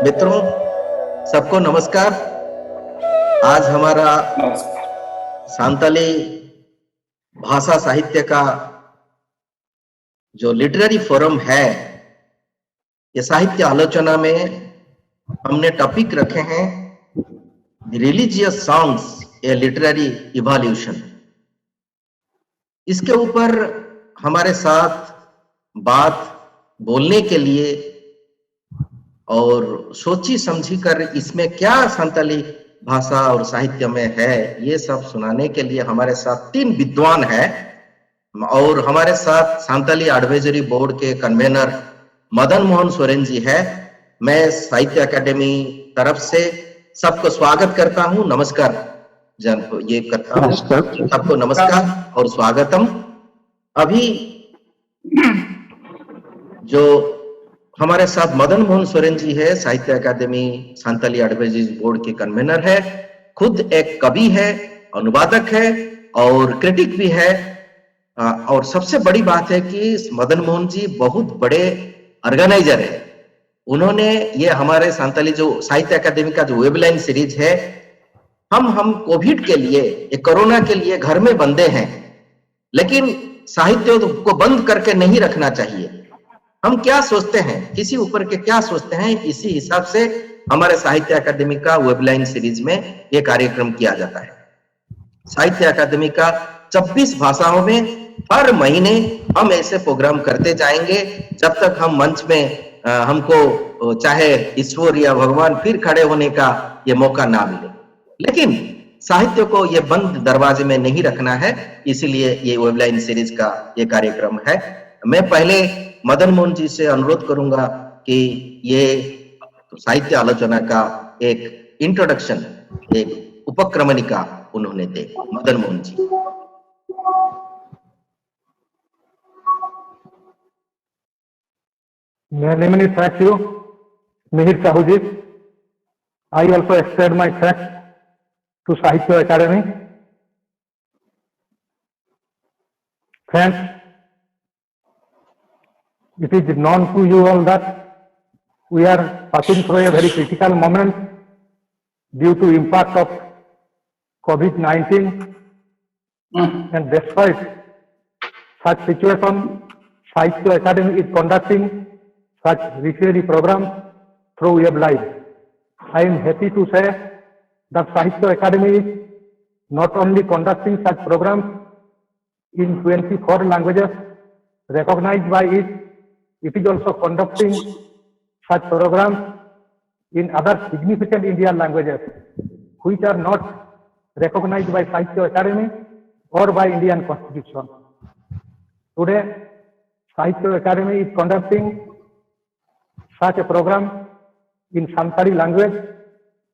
मित्रों, सबको नमस्कार। आज हमारा सांताली भाषा साहित्य का जो लिटरेरी फोरम है, ये साहित्य आलोचना में हमने टॉपिक रखे हैं the religious songs A literary evolution. इसके ऊपर हमारे साथ बात बोलने के लिए और सोची समझी कर इसमें क्या संताली भाषा और साहित्य में है, ये सब सुनाने के लिए हमारे साथ 3 विद्वान हैं। और हमारे साथ संताली एडवाइजरी बोर्ड के कन्वेनर मदन मोहन सोरेन जी है। मैं साहित्य अकादमी तरफ से सबको स्वागत करता हूं। नमस्कार जन ये करता हूं, सबको नमस्कार और स्वागतम। अभी जो हमारे साथ मदन मोहन सोरेन जी है, साहित्य अकादमी संताली एडवाइजरी बोर्ड के कन्वेनर है, खुद एक कवि है, अनुवादक है और क्रिटिक भी है। और सबसे बड़ी बात है कि मदन मोहन जी बहुत बड़े ऑर्गेनाइजर है। उन्होंने ये हमारे संताली जो साहित्य अकादमी का जो वेबलाइन सीरीज है, हम कोविड के लिए, कोरोना के लिए घर में बंदे हैं, लेकिन साहित्य को बंद करके नहीं रखना चाहिए। हम क्या सोचते हैं, किसी ऊपर के क्या सोचते हैं, इसी हिसाब से हमारे साहित्य अकादमी का वेबलाइन सीरीज में यह कार्यक्रम किया जाता है। साहित्य अकादमी का 26 भाषाओं में हर महीने हम ऐसे प्रोग्राम करते जाएंगे जब तक हम मंच में हमको चाहे ईश्वर या भगवान फिर खड़े होने का ये मौका ना मिले। लेकिन साहित्य को ये बंद दरवाजे में नहीं रखना है, इसीलिए ये वेबलाइन सीरीज का ये कार्यक्रम है। मैं पहले मदन मोहन जी से अनुरोध करूंगा कि ये साहित्य आलोचना का एक इंट्रोडक्शन, एक उपक्रमणिका उन्होंने दे। मदन मोहन जी। Many thank you, Mihir Sahuji. I also extend my thanks to Sahitya Academy. Friends, it is known to you all that we are passing through a very critical moment due to impact of COVID-19, and despite such situation, Sahitya Academy is conducting such literary programs through web live. I am happy to say that Sahitya Academy is not only conducting such programs in 24 languages recognized by it, it is also conducting such programs in other significant Indian languages which are not recognized by Sahitya Academy or by Indian Constitution. Today, Sahitya Academy is conducting such a program in Santali language,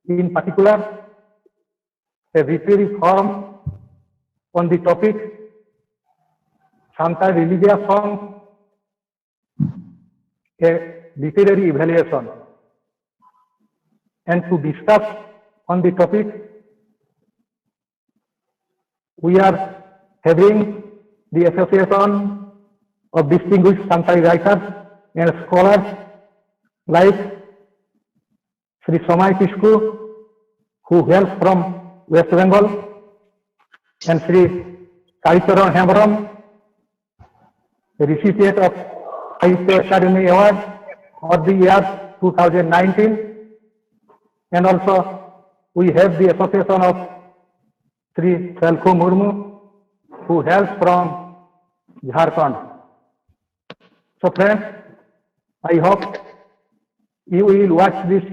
in particular a literary forum on the topic Santali religious songs, a literary evaluation. And to discuss on the topic, we are having the Association of Distinguished Santali Writers and Scholars like Sri Somai Kisku, who hails from West Bengal, and Sri Karicharan Hemram, the recipient of Sahitya Academy Award for the year 2019, and also we have the Association of Sri Salkho Murmu, who hails from Jharkhand. So friends, I hope you will watch this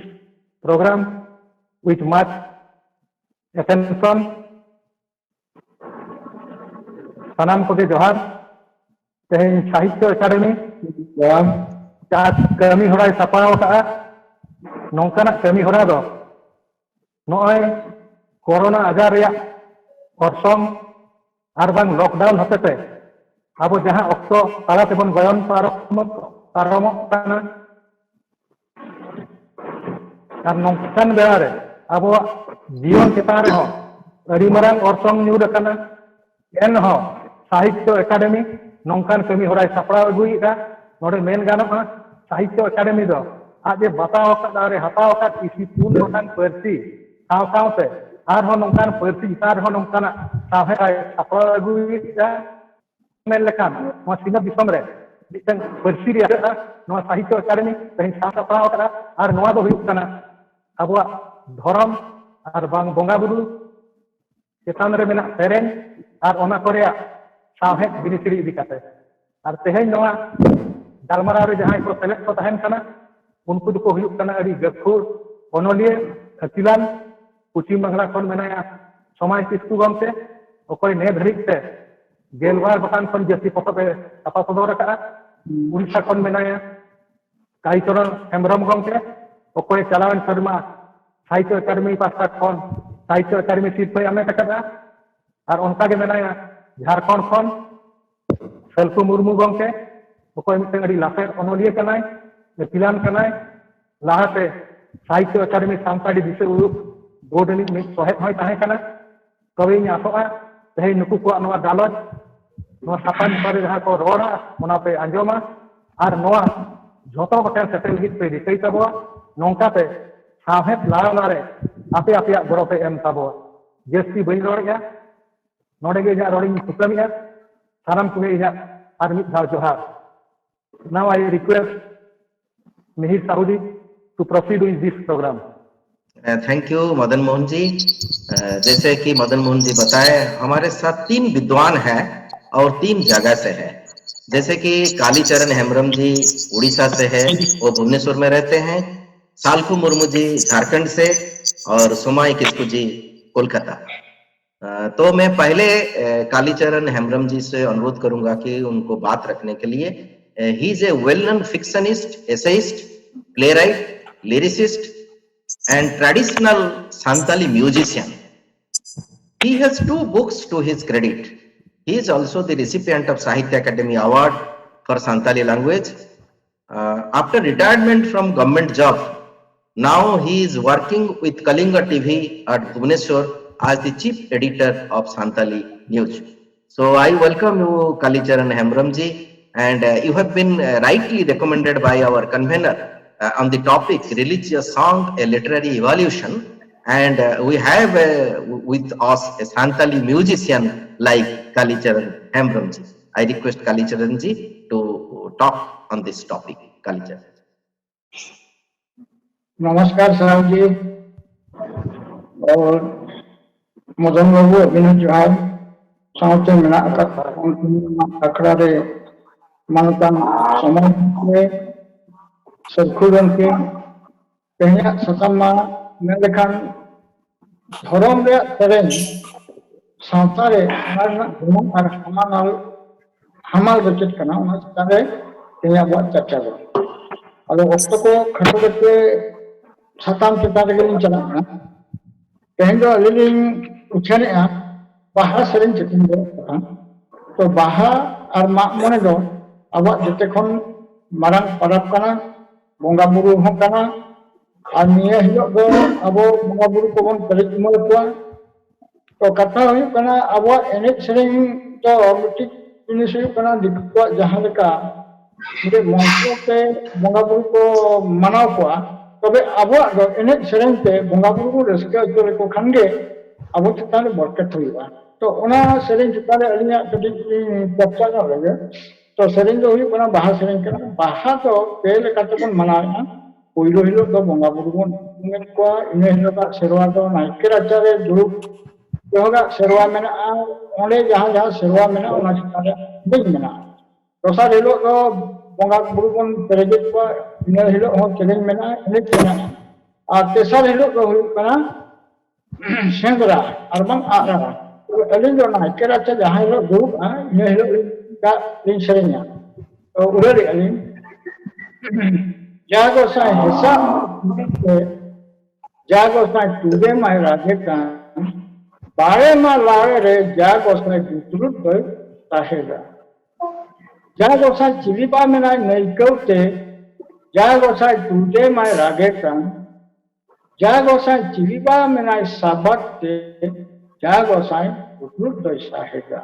program with much attention. Sanam ko johar. Teheng Sahitya Academy kami horai sapao ta nongkanak kami hora do noy corona ajar reyak orsom ar bang lockdown hotete abo jahan okto tala tebon goyon paromok kana ar nongkan beare abo jion chetan reho adi marang orsong nyur akana enho Sahitya Academy nongkan kami horai saprao aguida node men ganoa Sahitya Academy do आज बताओ का हताओ का इसी पूर्ण गोटान party Sao सावते आरहों नोंकान party आरहों नोंकाना साहे सापड़ा अगुइदा main लेखान नोआ सिंगा दिसम रे mitten party रिया नोआ साहित्य अकादमी तेन सापड़ा का आर नोआ दो हुयुग काना अबुआ धर्म और बांग बोंगा बुरु चेतान रे मेना सेरेन और ओना कोरिया साहेब बिनिसरी इदी काते और तेहेन नोआ गालमाराव रे जहां को सेलेक्ट को तहन काना उनको दुको हुयुग काना अडी गखुर ओनोलिए खतिलान पश्चिम बांगला खन मेनाया समाज किस्कु गमते ओकोय ने धरिते गेलवार बटान खन जति पतबे सपा सदर का उड़ीसा खन मेनाया काईचरण हेम्ब्रम गमते ओकोय चलावन शर्मा साहित्य अकादमी पास्ता खन साहित्य अकादमी सिरपे आमे कटा और उनका के मेनाया झारखंड खन सेल्फू मुर्मू गमते ओकोय मिटन अडी लाफेर ओनोलिए कनाय पिलान कनाय लाहाते साहित्य अकादमी सानताड़ी दिशा उरुक बोर्डनी मिट सोहेब होय ताहे कना कवि आसोआ तेहे नुकु को नवा गालज नवा सापान बारे जहां को रोड़ा ओना पे अंजोमा और नवा झोतो बटे सेटल हित पे रिकई तबो नोंकाते साहेब लारे आपे आपे गरो पे एम तबो जेस्ती बई रोड़या नोडे गे जा रोडिंग सुकमिया साराम कुगे जा आर मिट धाव जोहार now I request Mihir Sahuji to proceed with this program. Thank you Madan Mohan ji. जैसे कि मदन मोहन जी बताए हमारे साथ 3 विद्वान हैं और 3 जगह से है। जैसे कि कालीचरण हेम्ब्रम जी उड़ीसा से है, वो भुवनेश्वर में रहते हैं। सालफू मुर्मू जी झारखंड से और सोमाई किस्कू जी कोलकाता। तो मैं पहले कालीचरण हेम्ब्रम जी से अनुरोध करूंगा कि उनको बात रखने के लिए। He is a well-known fictionist, essayist, playwright, lyricist, and traditional Santali musician. He has 2 books to his credit. He is also the recipient of Sahitya Academy Award for Santali language. After retirement from government job, now he is working with Kalinga TV at Bhubaneswar as the chief editor of Santali News. So I welcome you, Kalicharan Hembram ji. And you have been rightly recommended by our convener on the topic religious song, a literary evolution. And we have with us a Santali musician like Kalicharan Hembram ji. I request Kalicharan ji to talk on this topic. Kalicharan. नमस्कार साहब जी और मदन बाबू अभिनव जोहार साउते मेना अखड़ा रे मानतान समाज में सरखुरन के तेहना सतमा मेलखान धर्म रे तेरेन साउता रे धर्म और हमाल बचत करना उना तारे तेया बात चर्चा दो अलो वक्त को खटो करते साताम चिता रे गेलिन चला ना तेहन दो लिलिंग उछने आ बाहा सरिन चितिन दो तो बाहा और मा मने दो अब जिते खन मारंग परब कना बोंगा बुरु हो कना और निये हिलो दो अब बोंगा बुरु को बन परिचय को तो कथा हुई कना अब एने सेरिंग तो मिट्टी जिनिस हुई कना दिखवा जहां लेका मुझे मंत्रों पे बोंगा बुरु को मनाव को तबे अब एने सेरिंग पे बोंगा बुरु को रस्का जो को खंगे अब चिताले बरकत हुईवा तो ओना सेरिंग चिताले अलिया कटी चर्चा न लगे तो सेरिंग जो हुई कना बाहा सेरिंग कना बाहा तो पेले काटबन मनाया पहिलो हिलो तो बोंगा बुरु बन ने को इने हिलो का सेरवा तो नाइके राचारे दुरुप योगा सेरवा मेना ओंडे जहां जहां सेरवा मेना ओना चिताले बिग मेना दोसा हिलो तो बोंगा बुरु बन पेरेजित को इने हिलो हो सेरिंग मेना इने मेना और तेसर हिलो तो हुई कना सेंद्रा अरबन आरा तो अलिन जो नाइके राचा जहां हिलो दुरुप इने हिलो का लिंग सेरिंगा तो उड़े अलिन जागो साई हिस्सा जागो साई टूडे माय राजे का बारे मा लावे रे जागो साई दुरुत गई ताहेगा जागो साई चिलीपा में ना नईकौते जागो साई टूडे माय रागे का जागो साई चिलीपा में ना साबकते जागो साई दुरुत गई ताहेगा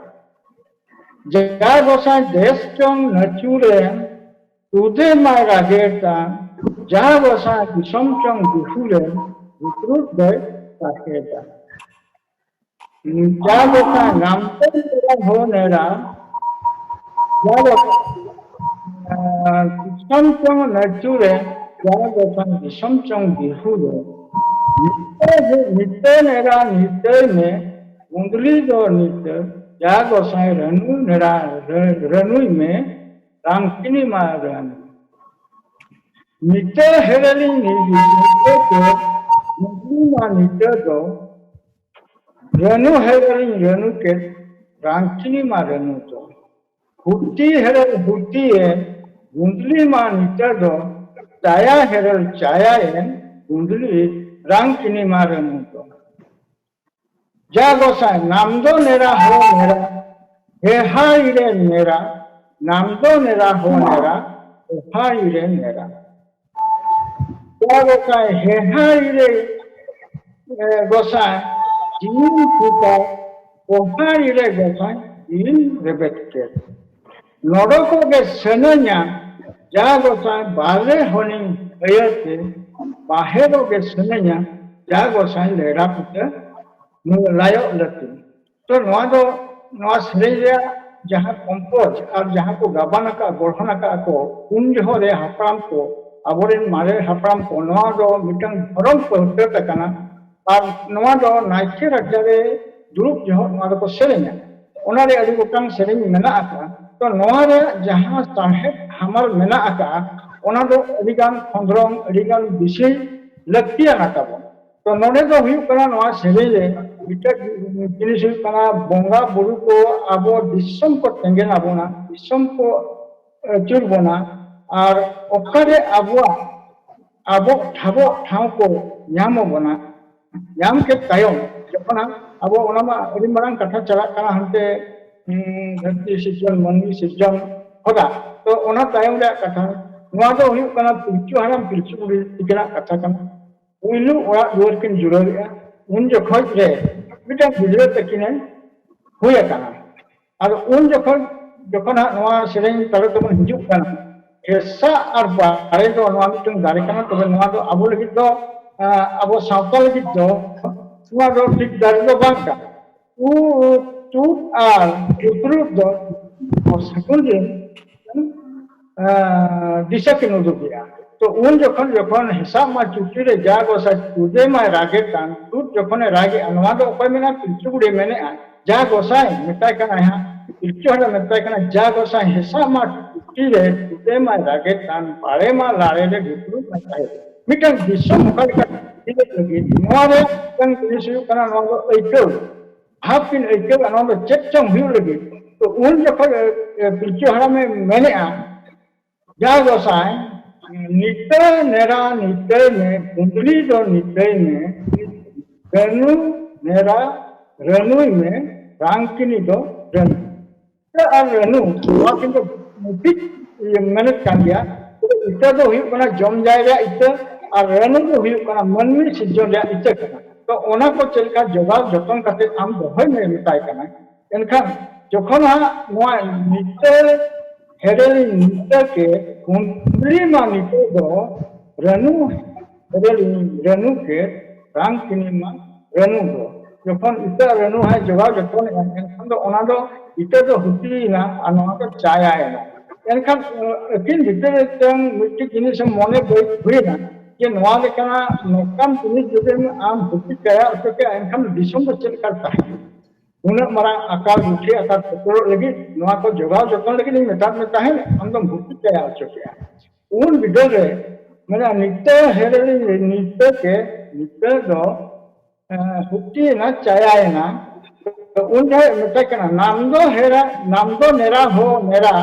जागो साई देश चों नचूरे टूडे माय रागे का जा गोसा दिसम चंग दिहुले विकृत गए ताकेदा जा गोसा नामते नेरा हो नेरा जा गोसा दिसम चंग नचुरे जा गोसा दिसम चंग दिहुले नित्य नेरा नित्य में उंगली दो नित्य जा गोसाई रनु नेरा रनु में रामकिनी मारन नित्य हेरली नित्य के उंगली मा नित्य दो रनु हेरली रनु के रामकिनी मारनु तो हुट्टी हेरल हुट्टी है उंगली मा नित्य दो छाया हेरल छाया है उंगली रामकिनी मारनु तो जा गोसाई नाम दो नेरा हो नेरा हे हाई रे नेरा नाम दो नेरा हो नेरा हे हाई रे नेरा जा गोसाई हे हाई रे गोसाई जीन पुता ओ हाई रे गोसाई जीन रेबेट के नोडको के सनन्या जा गोसाई बाले होनी अयते बाहेरो के सनन्या जा गोसाई लेरा पुता लायो लती तो नवा सेरेया जहां कंपोज और जहां को गाबाना का गढ़ना का को उन जो रे हापराम को अबोरेन मारे हापराम को नवा दो मिटंग धरम को होते कना और नवा दो नाइके रजारे दुरुप जो नवा को सेरेया ओना रे अडी गोटांग सेरेኝ मेना आका तो नवा रे जहां साहेब हमर मेना आका ओना दो अडिगान खंद्रम अडिगान बिसि लक्तिया नाकाबो तो नोडे दो हुयु कना नवा सेरेኝ रे मिटक जिनिस हुयु कना बोंगा बुरु को आबो दिसम को तेंगेन आबोना दिसम को चुरबोना और ओकारे आबो ठाबो ठाव को ᱧᱟᱢᱚᱜᱚᱱᱟ ᱧᱟᱢ के तायम जखना आबो ओनामा अदि मारांग कथा चला कना हनते धरती सिजन मनवी सिजन होदा तो ओना तायम रे कथा नवा दो हुयु कना पिलचु हाराम पिलचु बुढ़ी तिकरा कथा कना उइलु ओरा दुआर किन जुड़ारिया उन जखन रे मिटा गिदरा तकिने हुय कना और उन जखन नवा सेरेኝ तारे तो हिजु कना हेसा और बारे दो नवा मिटुं दारे कना तबे नवा दो आबो लगित दो आबो सावता लगित दो नवा दो ठीक दारे दो बांका तू आर उतरु दो और सकुंजे दिशा के नुदुगिया तो उन जखन हिसाब मा चुटी रे जा गोसा तुदे मा रागे कान तू जखन रागे नवा दो ओकय मेना पिलचु गुडे मेने जा गोसाई मेताय कना हा पिलचु हडा मेताय कना जा गोसाई हिसाब मा चुटी रे तुदे मा रागे कान पारे मा लारे रे गुतरु मेताय मिटन दिसम मुखल का दिले लगी नवा रे कन दिसु कना नवा दो एइको हाफिन एइको नवा दो चेचम हुयु लगी तो उन जखन पिलचु हडा में मेने जा गोसाई नित्य नेरा नित्य में कुंडली दो नित्य में रनु नेरा रनु में रांकिनी दो रनु तो अब रनु वाकिन तो मुफिक ये मेहनत कर दिया तो इतना तो हुई बना जम जाएगा इतना और रनु तो हुई बना मन में सिद्धों जा इतना करना तो ओना को चल का जवाब जतन करते हम दोहर में मिटाई करना इनका जोखम हाँ नवा नित्य हेरेली नित्य के कुंडली मा नित्य दो रनु हेरेली रनु के रांकिनी मा रनु दो जखन इता रनु है जवाब जखन एनखान दो ओना दो इता दो हुटी ना अनवा को छाया है एनखान अकिन भीतर तंग मिट्टी जिनिस मने हुई ना जे नवा लेकना नोकान जिनिस जदे आम हुटी कया उसके एनखान दिसम को चल करता है उन्हें मरा आकार उठे आकार पकड़ो लगी नवा को जवाब जतन लगी नहीं मेता में ताहे हम तो भूति क्या आ चुके हैं उन विडो रे मेरा नित्य हेरे नित्य के नित्य दो हुट्टी ना चाया है ना तो उन जो मेता कहना नाम दो नेरा हो नेरा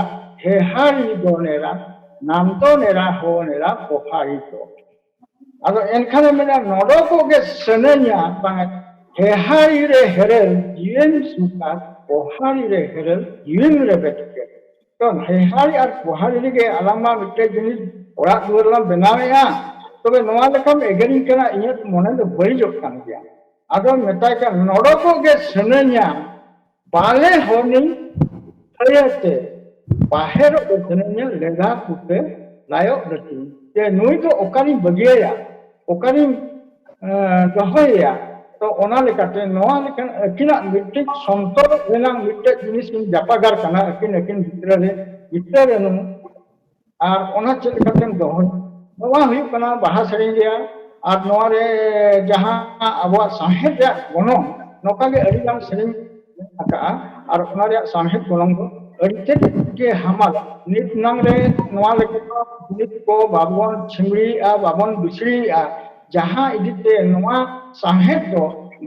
हे हारी दो नेरा नाम दो नेरा हो नेरा पोहारी दो अब इनखाने मेरा नोडो को के सनन्या बांग हेहारी रे हेरल जीवन सुखा पोहारी रे हेरल जीवन रे बेटके तो हेहारी और पोहारी के अलामा मिटे जिनिस ओरा दुरला बनावेया तबे नवा लेकम एगरी कना इया मने दो बड़ी जोक कान गया आदो मेता का नोडको के सनन्या बाले होनी थयते बाहेर ओतनन्या लेगा पुते लायो रति जे नुई तो ओकानी बगिया ओकानी दोहया तो ओना लेकाते नोआ लेकन अकिना मिट्टी संतोर रेना मिट्टी जिनिस जापागार कना अकिन भितर नु और ओना चेक लेकाते दोहन नोआ हुई कना बाहा सेरिंग रिया और नोआ रे जहां अबवा साहेब या गोनो नोका के अड़ी गाम सेरिंग आका और ओना रे साहेब गोनंग को अड़ी के हमाल नित नंग रे नोआ लेका नित को बाबन छिमड़ी आ बाबन बिसड़ी आ जहां इदिते नोआ साहेब दो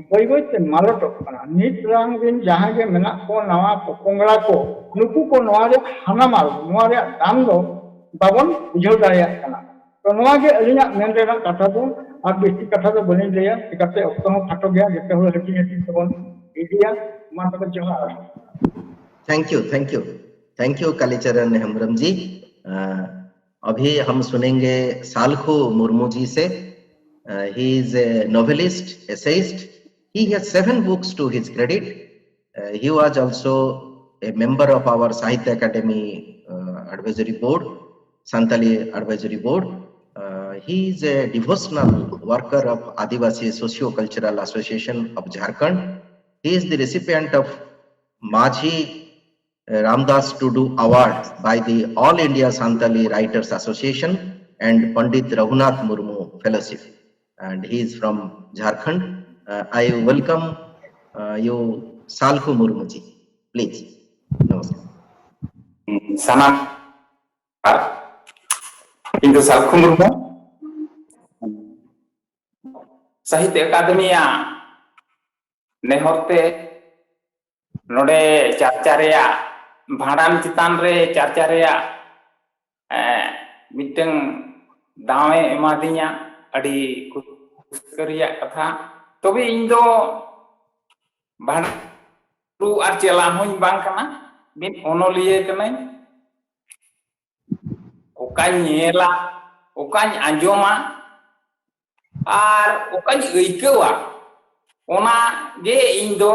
बई बई ते मालटो कना नित रंग दिन जहां के मेना को नवा पोंगड़ा को नुकु को नोआ रे हाना माल नोआ रे दाम दो बाबन बुझाव दाया कना तो नोआ के अलिना मेन रेना कथा दो और बेसी कथा दो बनि लेया चिकाते अक्तो हो फाटो गया जते हो हटी हटी तबन इडिया मा तब जोहार थैंक यू कालीचरण हेम्ब्रम जी। अभी हम सुनेंगे सालखू मुर्मू जी से। He is a novelist, essayist. He has 7 books to his credit. He was also a member of our Sahitya Academy Advisory Board, Santali Advisory Board. He is a devotional worker of Adivasi Socio-Cultural Association of Jharkhand. He is the recipient of Majhi Ramdas Tudu Award by the All India Santali Writers Association and Pandit Raghunath Murmu Fellowship. And he is from Jharkhand. I welcome you, Salkhu Murmu ji. Please. Namaskar. Sanam. Into Salkhu Murmu. Sahitya Academy nehorte node charchareya bhadan chitan re charchareya miteng dawe emadinya adi kuskariya katha tobe ᱤᱧ ᱫᱚ ᱵᱷᱟᱸᱰᱨᱩ ᱟᱨ ᱪᱮᱞᱟ ᱦᱚᱸᱧ ᱵᱟᱝ ᱠᱟᱱᱟ ᱢᱤᱫ ᱚᱱᱚᱞᱤᱭᱟᱹ ᱠᱟᱹᱱᱟᱹᱧ ᱚᱠᱟᱧ ᱧᱮᱞᱟ ᱚᱠᱟᱧ ᱟᱸᱡᱚᱢᱟ ᱟᱨ ᱚᱠᱟᱧ ᱟᱹᱭᱠᱟᱹᱣᱟ ᱚᱱᱟ ᱜᱮ ᱤᱧ ᱫᱚ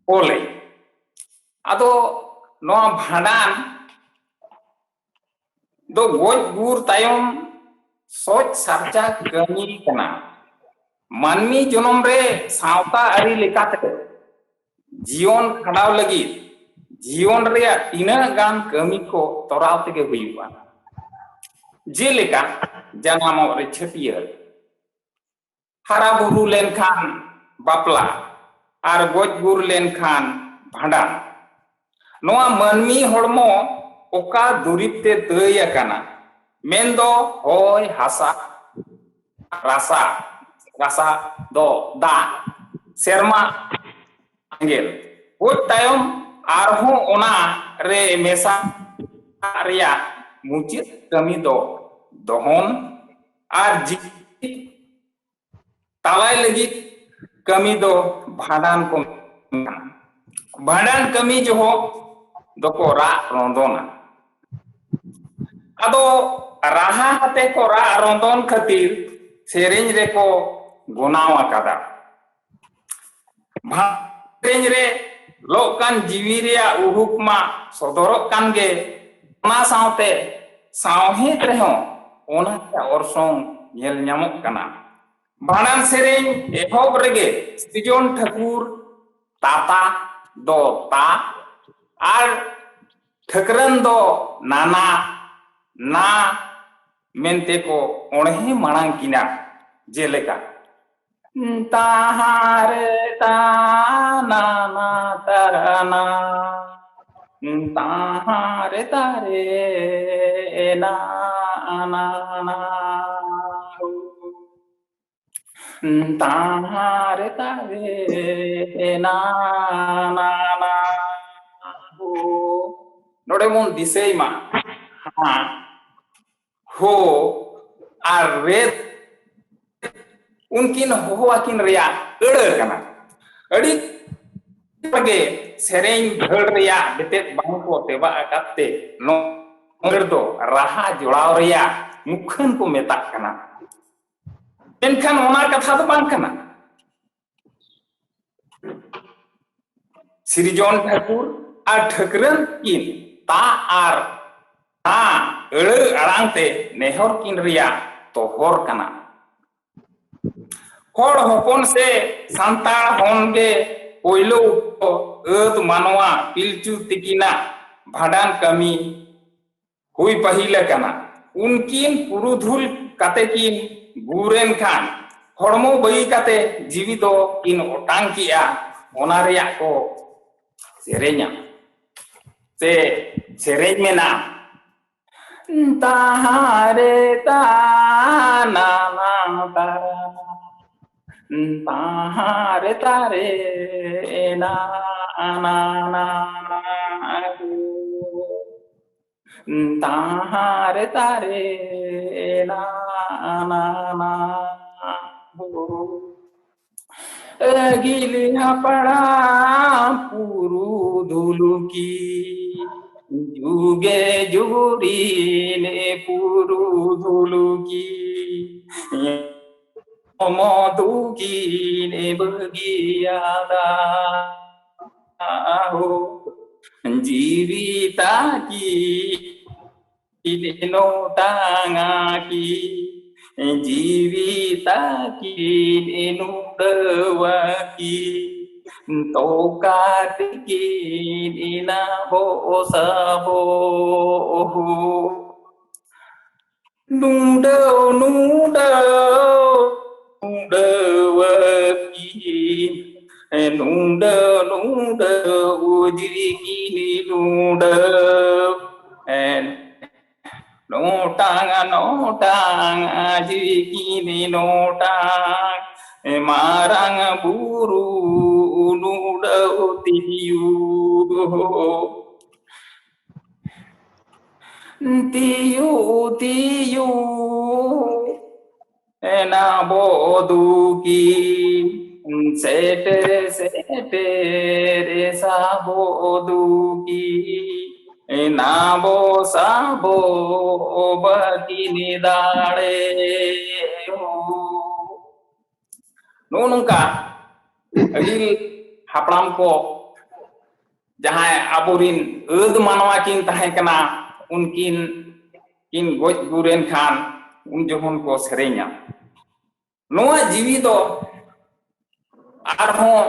ᱚᱞᱮ ᱟᱫᱚ ᱱᱚᱣᱟ ᱵᱷᱟᱸᱰᱟᱱ do goj gur tayom soch sarcha kami kana manmi jonom re sauta ari lekate jion khadaw lagi jion reya tina gan kami ko toraw tege huyuga jeleka janamo re chhatiya hara buru lenkhan bapla ar goj gur lenkhan bhandan noa manmi hormo oka durip te daya kana mendo hoy hasa rasa do da serma angel oi tayom arho ona re mesa ria muchit kami do dohon ar jik talai lagi kami do bhadan ko bhadan kami jo doko ra rondona ado raha hate ko ra rondon khatir sereny re ko gunaw akada sereny re lokan jiwi reya uhuk ma sodorok kan ge ona saute sauhet reho ona ta orsong nyel nyamok kana bhanan sereny ehob rege Srijon Thakur tata do ta ar thakran do nana na mente ko onhe manang kina jeleka tahare ta na na tarana tahare tare na na na tahare tare na na na node mon disei ma ha ho ar red unkin ho akin reya ede kana adi page sereng dhar reya betet bang ko teba akatte no do raha jolaw reya mukhan ko metak kana enkan ona katha do bang kana Srijon Thakur ar thakran kin ta ar अड़ आड़ांगते नेहर किन रिया तोहर कना हर हपन से सांतार होनगे पोइलो अद मानवा पिलचू तिकिना भाडान कमी हुई पहिले कना उनकिन पुरुधुल काते किन गुरेन खान हड़मो बई काते जीवी दो किन ओटांग किया ओना रिया को सेरेnya से सेरेñ मेना ताहारे ताना तारा ताहारे तारे ना ना ना ताहारे तारे ना ना ना गिली पड़ा पुरु धुलु की जुगे जुगुरी ने पुरु धुलु की मधु की ने बगियादा हो जीविता की नो टांगा की जीविता की नुडवा की तो की ना बो सबो नुडो नुडो नुडवा की नुडो नुडो उजरी की नुडो notang aji kini notang marang buru nudau tiu tiu tiu na boduki sete sete resa boduki नाबो साबो बकिनी दाड़े नोनुका अगिल हापड़ाम को जहां आबोरिन अद मानवा किन तहे कना उनकिन किन गोज गुरेन खान उन जोहन को सेरेña नोआ जीवी दो आरहों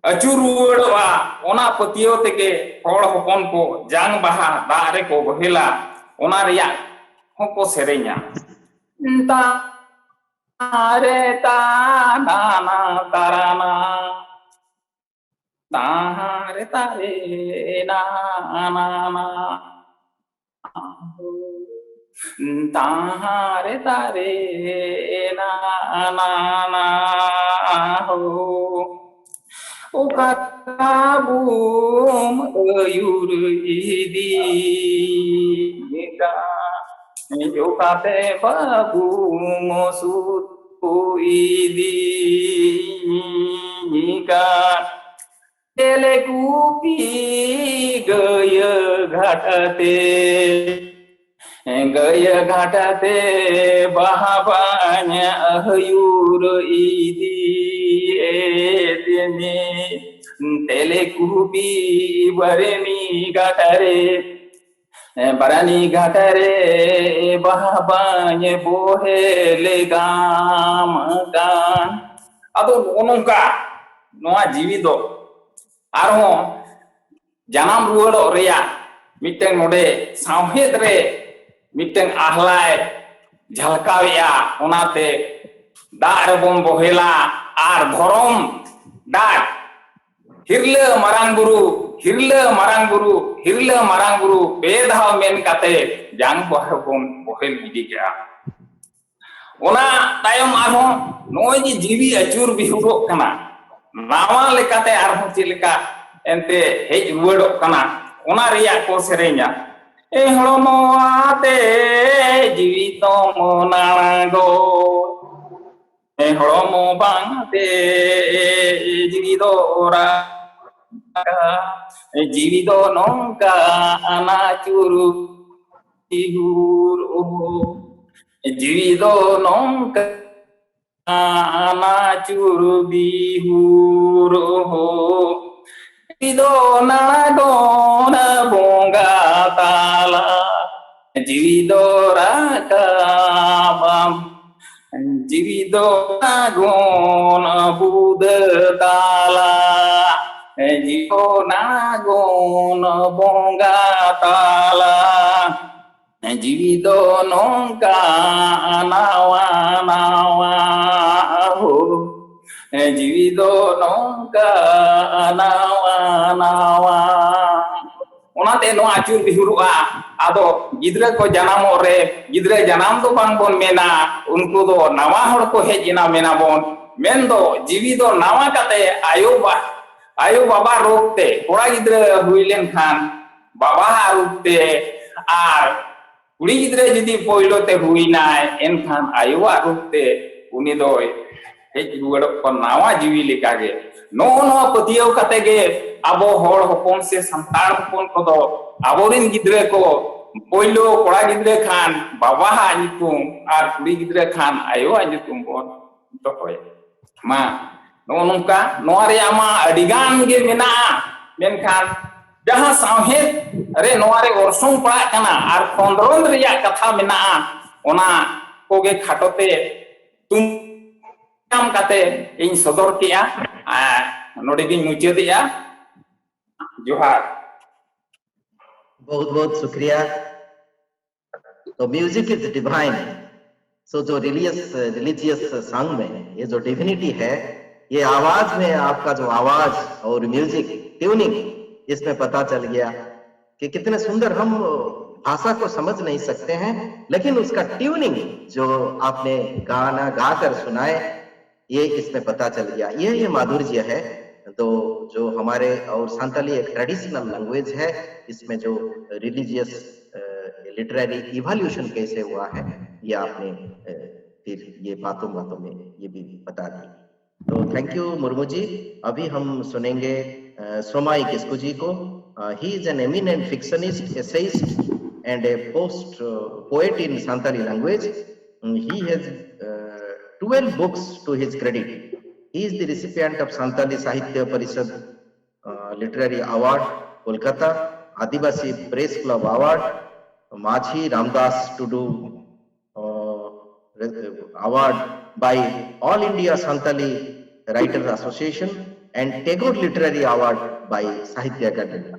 अचुरुआ ओना पतियो तेके हड़ हपन को जांग बाहा दारे को बहेला ओना रिया होको सेरेña तारे ताना ताराना तारे तारे ना ना ना तारे तारे ना ना ना हो o kakabum ayuridi nika yo kate babum osut uidi nika telekupi gaya ghatate bahabanya ayuridi telekupi barani gatare bahabanye bohele gam gan ado onongka noa jiwi do arho janam ruwado reya miteng node samhed re miteng ahlai jhalkawiya onate da rebon bohela ar dhorom dak hirle marang buru bedhaw men kate jang bohon bohel gidi gya ona tayom arho noy ji jiwi achur bihuro kana nawa lekate arho chileka ente hej ruwado kana ona riya ko sereña e holomo ate jiwi to monago holomo bangte jividora jivido nongka anachuru ihuro jivido nongka anachuru bihuro jivido na dona bongata jiwi do rakabam jiwi do nagon buddha tala jiwo nagon bongga tala jiwi do nongka nawa nawa jiwi do nongka nawa nawa onate no acur bihurua ado gidra ko janamo re gidra janam do bang bon mena unku do nawa hor ko hejina mena bon mendo jiwi do nawa kate ayo baba rokte kora gidra huilen khan baba rokte ar kuri gidra jidi poilo te huinai en khan ayo rokte uni doy hej ruwado ko nawa jiwi lekage no patiyo kate ge abo hor hopon se santar hopon kodo aborin gidre ko poilo kora gidre khan baba ha nyutum ar kuri gidre khan ayo nyutum bon to koy ma no nungka no are ama adigan ge mena men khan jaha samhet are no are orsong pa kana ar khondron riya katha mena ona koge khatote tum kam kate in sodor kia node gi muchediya जोहार बहुत बहुत शुक्रिया। तो music is divine. सो जो religious song में ये जो divinity है, ये आवाज में आपका जो आवाज और म्यूजिक ट्यूनिंग, इसमें पता चल गया कि कितने सुंदर। हम भाषा को समझ नहीं सकते हैं, लेकिन उसका ट्यूनिंग जो आपने गाना गाकर सुनाए, ये इसमें पता चल गया। ये माधुर्य है। तो जो हमारे और संताली एक ट्रेडिशनल लैंग्वेज है, इसमें जो रिलीजियस लिटरेरी इवोल्यूशन कैसे हुआ है, ये आपने फिर ये बातों में ये भी बता दी। तो थैंक यू मुर्मू जी। अभी हम सुनेंगे सोमाई किस्कू जी को। He is an eminent fictionist, essayist and a post poet in Santali language. He has 12 books to his credit. He is the recipient of Santali Sahitya Parishad Literary Award, Kolkata, Adivasi Press Club Award, Machi Ramdas Tudu Award by All India Santali Writers Association, and Tagore Literary Award by Sahitya Academy.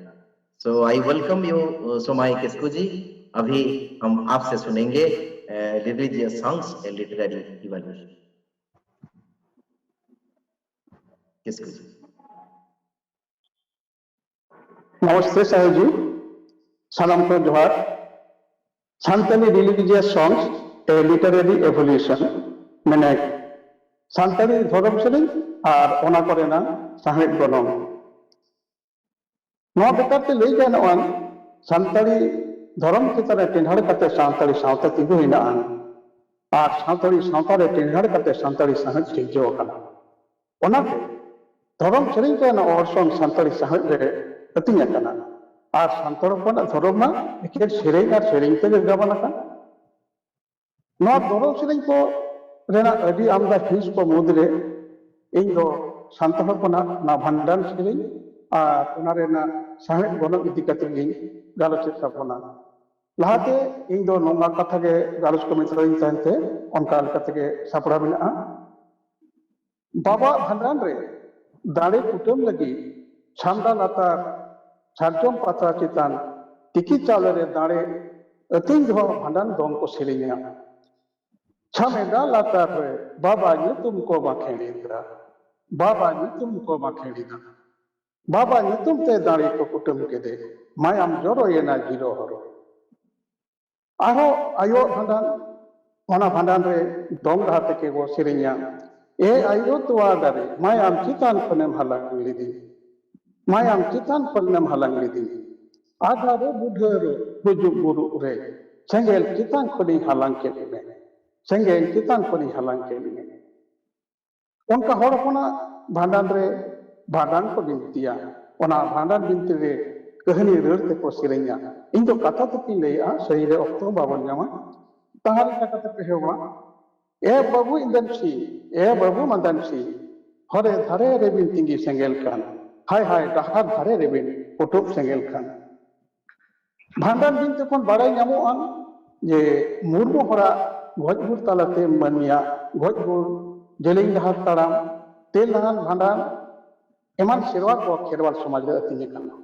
So I welcome you, Somai Kisku ji. अभी हम आपसे सुनेंगे religious songs and literary evolution. किसको जी? नमस्ते साहब जी, सलाम को जोहार। सान्ताली religious songs A literary evolution मैंने सान्ताली धर्म सेरें और ओना करेना साहेब गनम नवा बेकारते लई गानोआन सान्ताली धर्म चेतन टेंहाड़ कते सान्ताली सावता तिगु हिनाआन और सान्ताली सावता रे टेंहाड़ कते सान्ताली साहेब सिरजो आकाना। ओनाते धर्म सेरें के ना ऑर्सों सान्ताली साहेब रे अतिया कना और सान्ताल को धर्म मा एके सेरें और सेरें ते गाबना का नवा धर्म सेरें को रेना अभी आमदा हिंस को मुद्रे इन दो सान्ताल को ना भंडान सेरें और ओना रेना साहेब गनो इति कते गालोच साबना लाहाते इन दो नोंगा कथा के गालोच को मित्रइन तानते उनका कते के सापड़ा बिना बाबा भंडान रे दाड़े कुटुम लगी छामदा लातार सारजम पात्रा चितान टिकी चावल रे दाड़े अतिन जो भंडान दोन को सेलिया छामेदा लातार रे बाबा ने तुमको माखेड़ीदा बाबा ने तुमको माखेड़ीदा बाबा ने तुम ते दाड़े को कुटुम के दे मायाम जोरो ये ना जीरो हरो आहो आयो भंडान ओना भंडान रे दोंग हाते के वो सेलिया ए आयो तो आदारे मायाम चितान पनेम हलांग लिदी मायाम चितान पनेम हलांग लिदी आधारे बुढ़रो बुजुर्ग गुरु रे सेंगेल चितान पनी हलांग के लिने सेंगेल चितान पनी हलांग के लिने उनका हरपना भांडान रे भांडान को बिनतिया ओना भांडान बिनती रे कहानी ररते को सिरेंया इन तो कथा तो की लेया सही रे ऑक्टो बाबन जामा ताहारी कथा तो कहेवा ए बाबू इंदनसी ए बाबू मंदनसी हरे धरे रेबिन तिंगी सेंगेल खान हाय हाय डहार धरे रेबिन कुटुब सेंगेल खान भांडान दिन तखन बाड़ाय नामोआन जे मुर्मू हरा गजबुर तालाते मानिया गजबुर जेलिंग डहार ताराम तेल नाहान भांडान एमान सेरवा को खेरवाल समाज रे अतिने काना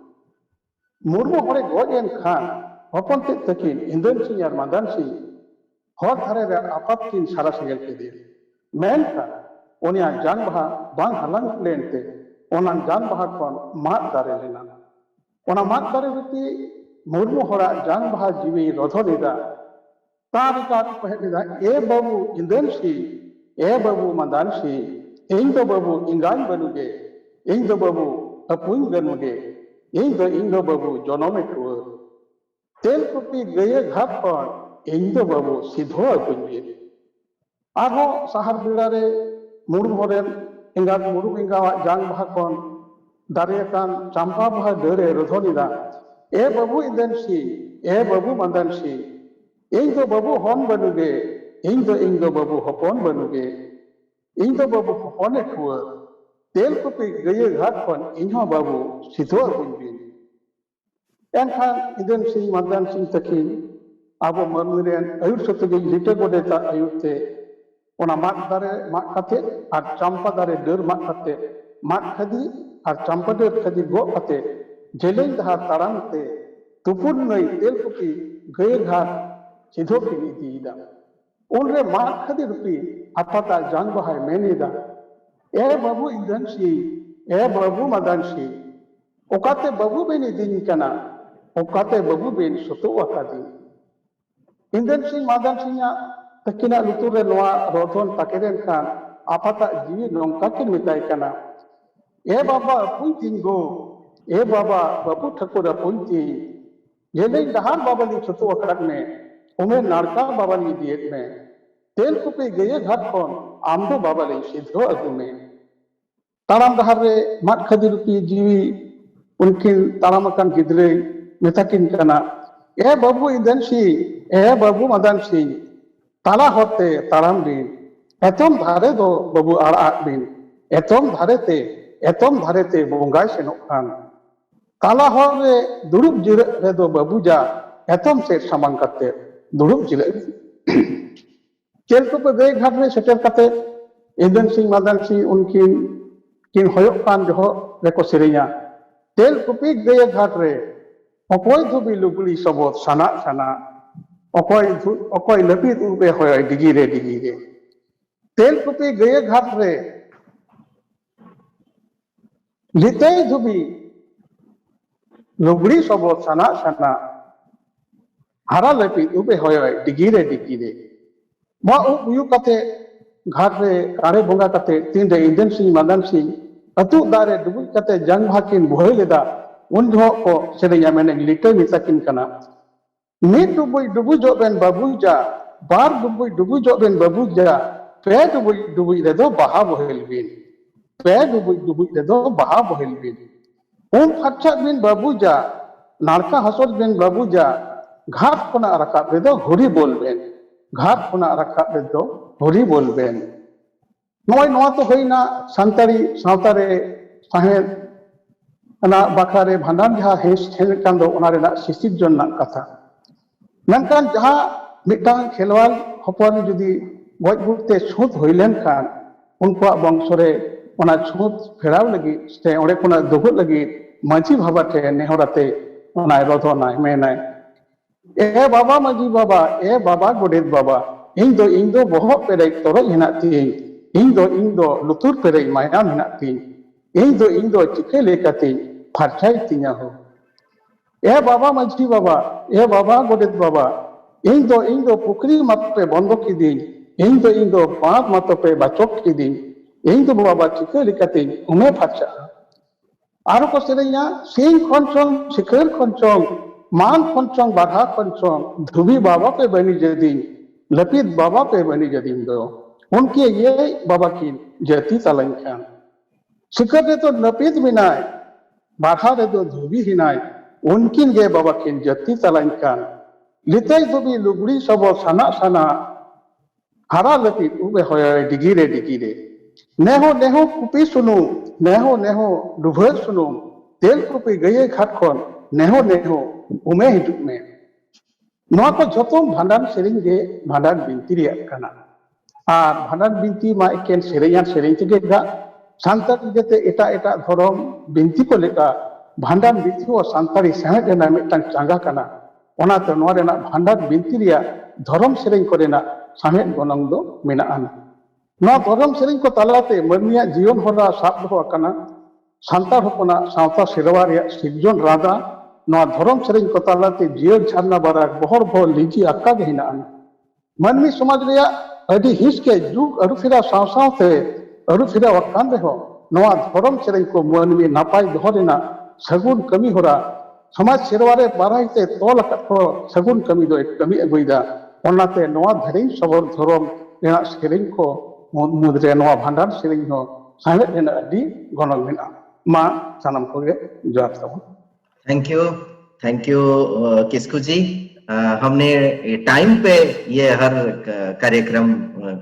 मुर्मू हरे गज एन खान हपन ते तकिन इंदन सिंह और मादान सिंह हर धारे रे आपात किन सारा सेगल के दे मेन का ओनिया जान बहा बांग हलांग लेनते ओना जान बहा कोन मात दारे लेना ओना मात दारे रुपी मुर्मू हरा जान बहा जीवी रधो लेदा तार का पहलेदा ए बाबू इंदन सिंह ए बाबू मादान सिंह इन दो बाबू इंगान बनुगे इन दो बाबू अपुन गनुगे इन दो बाबू जनमे टुअ तेल कुपी गए घाट पर इन दो बाबू सिधो अपुन आरो साहर बिड़ारे मुर्मोरेन इंगात मुरु इंगावा जान बहा कोन दारे कान चांपा बहा दरे रधोनिदा ए बाबू इंदन सिंह ए बाबू मादान सिंह इन दो बाबू हन बनुगे इन दो बाबू हपन बनुगे इन दो बाबू हपने टुअ तेल कुपी गए घाट पर इन्हो बाबू सिधो अपुन एनखान इंदन सिंह मादान सिंह तकिन आबो मनुरेन आयुर सतगे लिटे गोडेता आयुरते ओना मात दारे मात काते आर चांपा दारे डर मात काते मात खदी आर चांपा डर खदी गो काते जेलें दहा तारामते तुपुन नई तेल कुपी गए घाट सिधो किन इदीदा उनरे मात खदी रुपी अपाता जान बहाय मेनीदा ए बाबू इंदन सिंह ए बाबू मादान सिंह ओकाते बाबू बेनी दिन कना ओकाते बाबू बेन सुतो वकादी इंदन सिंह मादान सिंह तकिना लुतुर रे नोआ रोधन ताकेरेन खान आपाता जीवी नोंका किन मिताय कना ए बाबा पुंतिन गो ए बाबा बाबू ठाकुर पुंति येले दहान बाबा ली सुतो वकाद में उमे नारका बाबा ली दिएत में तेल कुपे गए घाट कोन आमदो बाबा ली सिधो अगु में ताराम दहार रे मात खदी रुपी जीवी उनकिन तारामकान गिदरे मेताकिन कना ए बाबू इंदन सिंह ए बाबू मादान सिंह ताला होते ताराम दिन एतम धारे दो बाबू आड़ दिन एतम धारेते बोंगाय सेनोक खान ताला होर रे दुरुब जिरे रे दो बाबू जा एतम से सामान करते दुरुब जिरे चेल को पे गए घाट में सेटेल करते इंदन सिंह मादान सिंह उनकिन किन होयोक खान जो रेको सिरिया तेल कुपी गए घाट रे अकोय धुबी लुगली सबोत साना साना अकोय लपित उबे होय डिगिरे तेल कुपी गए घाट रे लिते धुबी लुगली सबोत साना साना हारा लपित उबे होय डिगिरे मा उयु कते घाट रे कारे बोंगा कते तीन रे इंदन सिंह मादान सिंह अतु दारे डुबुज कते जंग भाकिन बोहे लेदा उन जो को सेरेया मैंने लिटे मिताकिन कना मीट डुबुजो बेन बाबूजा बार डुबुजो बेन बाबूजा पे डुबुज रे दो बाहा बोहेल बिन पे डुबुज रे दो बाहा बोहेल बिन उन फच्छा बिन बाबूजा नारका हसोद बिन बाबूजा घाट कोना रकाब रे दो हुरी बोल बेन घाट कोना रकाब रे दो हुरी बोल बेन नोय नोआ तो होइना संतारी सावता रे साहेब ना बाखारे भांडान जहाँ हेस हेन कांदो ओना रेना सिसिक जन ना कथा मेनकान जहाँ मिटांग खेलवाल हपन जुदी गज बुते छूत होइलेन खान उनको वंशरे ओना छूत फेराव लगी से ओरे कोना दुगुत लगी मांझी भाबाटे नेहराते ओना रधोना मेनाय ए बाबा मांझी बाबा ए बाबा गोडेत बाबा इन दो बहक पेरे तोरो हिना तीन इन दो लुतुर पेरे मायाम हिना तीन इन दो चिके लेकाते फारछाई तिना हो ए बाबा मांझी बाबा ए बाबा गोडेत बाबा इन दो पुकरी मत पे बंद की दिन इन दो बाप मत पे बचक की दिन इन दो बाबा चिके लेकाते उमे फारछा आरो को सेरेया सिंह खनचंग सिखेर खनचंग मान खनचंग बाधा खनचंग धुबी बाबा पे बनी जदी लपित बाबा पे बनी जदी दो उनके ये बाबा की जति तलंग खान सिकर रे तो लपित बिनाय बाधा रे तो धुबी हिनाय उनकिन गे बाबा किन जति तलंग खान लिते धुबी लुगड़ी सब साना साना हारा लपित उबे होय डिगिरे नेहो कुपी सुनु नेहो डुभर सुनु तेल कुपी गए घाट खन नेहो उमे हिजुक में ᱱᱚᱣᱟ ᱠᱚ ᱡᱷᱚᱛᱚ ᱵᱷᱟᱸᱰᱟᱱ ᱥᱮᱨᱮᱧ ᱜᱮ ᱵᱷᱟᱸᱰᱟᱱ ᱵᱤᱱᱛᱤ ᱨᱮᱭᱟᱜ ᱠᱟᱱᱟ ᱟᱨ ᱵᱷᱟᱸᱰᱟन ᱵᱤᱱᱛᱤ ᱢᱟ ᱮᱠᱮᱱ ᱥᱮᱨᱮᱧᱟᱱ ᱥᱮᱨᱮᱧ ᱛᱮᱜᱮ ᱜᱟ ᱥᱟᱱᱛᱟᱲ ᱡᱟᱛᱮ ᱮᱴᱟᱜ ᱫᱷᱚᱨᱚᱢ ᱵᱤᱱᱛᱤ ᱠᱚ ᱞᱮᱠᱟ ᱵᱷᱟᱸᱰᱟᱱ ᱵᱤᱱᱛᱤ ᱦᱚᱸ ᱥᱟᱱᱛᱟᱲᱤ ᱥᱟᱶᱦᱮᱫ ᱨᱮᱱᱟᱜ ᱢᱤᱫᱴᱟᱝ ᱪᱟᱸᱜᱟ ᱠᱟᱱᱟ ᱚᱱᱟᱛᱮ ᱱᱚᱣᱟ ᱨᱮᱱᱟᱜ ᱵᱷᱟᱸᱰᱟᱱ ᱵᱤᱱᱛᱤ ᱨᱮᱭᱟᱜ ᱫᱷᱚᱨᱚᱢ ᱥᱮᱨᱮᱧ ᱠᱚᱨᱮᱱᱟᱜ ᱥᱟᱶᱦᱮᱫ ᱜᱚᱱᱚᱝ ᱫᱚ ᱢᱮᱱᱟᱜᱼᱟ ᱱᱚᱣᱟ ᱫᱷᱚᱨᱚᱢ ᱥᱮᱨᱮᱧ ᱠᱚ ᱛᱟᱞᱟᱛᱮ ᱢᱟᱹᱱᱢᱤᱭᱟᱜ ᱡᱤᱭᱚᱱ ᱦᱚᱨᱟ ᱥᱟᱵ ᱫᱚᱦᱚ ᱟᱠᱟᱱᱟ ᱥᱟᱱᱛᱟᱲ ᱦᱚᱯᱚᱱᱟᱜ ᱥᱟᱶᱛᱟ ᱥᱮᱨᱣᱟ ᱨᱮᱭᱟᱜ ᱥᱤᱨᱡᱚᱱ ᱨᱟᱫᱟ ᱱᱚᱣᱟ ᱫᱷᱚᱨᱚᱢ ᱥᱮᱨᱮᱧ ko talate jiyon charna barak bohor bohor liji akka ge hinaan manmi somaj reya adi his ke jug aru fira saw sawte aru fira wakkan reho noa dhorom sereng ko manmi napai doho rena sagun kami hora samaj serwa re baraite tol akat ko sagun kami do kami aguida onate noa dhareng sabor dhorom rena sereng ko mudre noa bhandan sereng ho sahet rena adi gonong mena ma sanam ko ge jawab tabon thank you Kisku ji. हमने time पे ये हर कार्यक्रम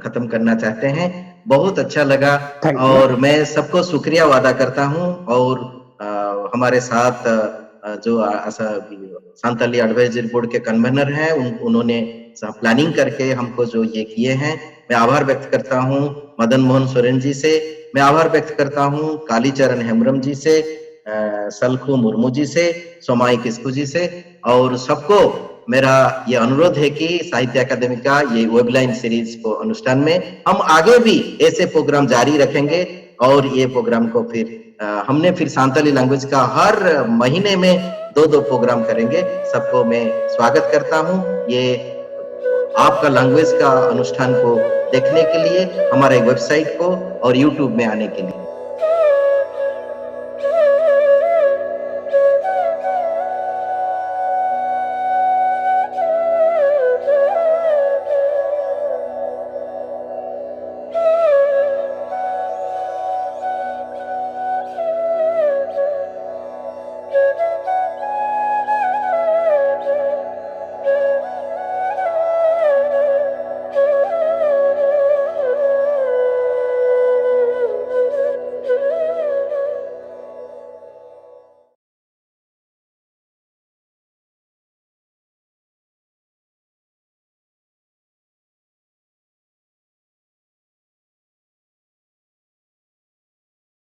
खत्म करना चाहते हैं। बहुत अच्छा लगा Thank you. और मैं सबको शुक्रिया वादा करता हूं और हमारे साथ जो सांताली एडवाइजरी बोर्ड के कन्वेनर हैं उन्होंने प्लानिंग करके हमको जो ये किए हैं, मैं आभार व्यक्त करता हूं मदन मोहन सोरेन जी से, मैं आभार व्यक्त करता हूं कालीचरण हेम्ब्रम जी से, सलखू मुर्मू जी से, सोमाई किस्कू जी से और सबको मेरा ये अनुरोध है कि साहित्य अकादमी का ये वेबलाइन सीरीज को अनुष्ठान में हम आगे भी ऐसे प्रोग्राम जारी रखेंगे और ये प्रोग्राम को फिर हमने फिर सांताली लैंग्वेज का हर महीने में 2-2 प्रोग्राम करेंगे। सबको मैं स्वागत करता हूं ये आपका लैंग्वेज का अनुष्ठान को देखने के लिए, हमारे वेबसाइट को और यूट्यूब में आने के लिए।